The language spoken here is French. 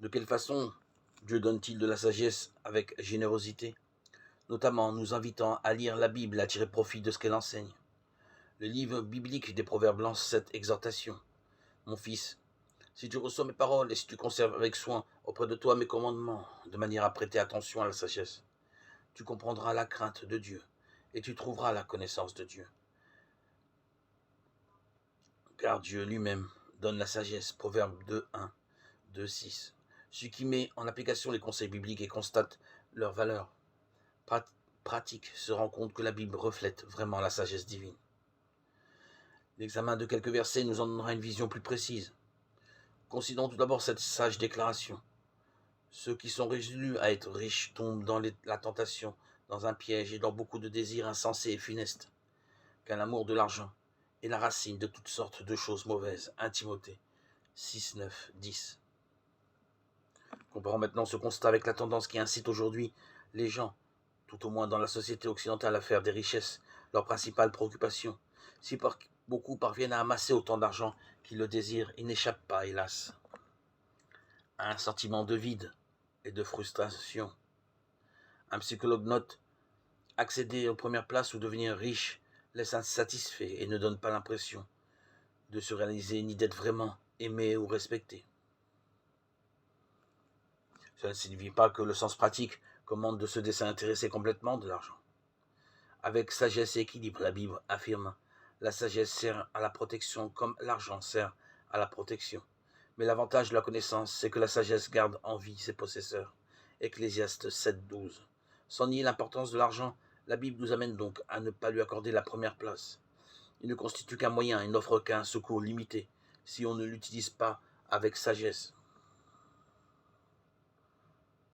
De quelle façon Dieu donne-t-il de la sagesse avec générosité, notamment en nous invitant à lire la Bible et à tirer profit de ce qu'elle enseigne. Le livre biblique des Proverbes lance cette exhortation. Mon fils, si tu reçois mes paroles et si tu conserves avec soin auprès de toi mes commandements, de manière à prêter attention à la sagesse, tu comprendras la crainte de Dieu et tu trouveras la connaissance de Dieu. Car Dieu lui-même donne la sagesse. Proverbe 2:1, 2:6. Celui qui met en application les conseils bibliques et constate leur valeur pratique se rend compte que la Bible reflète vraiment la sagesse divine. L'examen de quelques versets nous en donnera une vision plus précise. Considérons tout d'abord cette sage déclaration. Ceux qui sont résolus à être riches tombent dans la tentation, dans un piège et dans beaucoup de désirs insensés et funestes, car l'amour de l'argent est la racine de toutes sortes de choses mauvaises. 1 Timothée 6, 9, 10. Comparons maintenant ce constat avec la tendance qui incite aujourd'hui les gens, tout au moins dans la société occidentale, à faire des richesses leur principale préoccupation. Si beaucoup parviennent à amasser autant d'argent qu'ils le désirent, ils n'échappent pas, hélas, à un sentiment de vide et de frustration. Un psychologue note: accéder aux premières places ou devenir riche laisse insatisfait et ne donne pas l'impression de se réaliser ni d'être vraiment aimé ou respecté. Cela ne signifie pas que le sens pratique commande de se désintéresser complètement de l'argent. Avec sagesse et équilibre, la Bible affirme: la sagesse sert à la protection comme l'argent sert à la protection. Mais l'avantage de la connaissance, c'est que la sagesse garde en vie ses possesseurs. Ecclésiaste 7:12. Sans nier l'importance de l'argent, la Bible nous amène donc à ne pas lui accorder la première place. Il ne constitue qu'un moyen et n'offre qu'un secours limité si on ne l'utilise pas avec sagesse.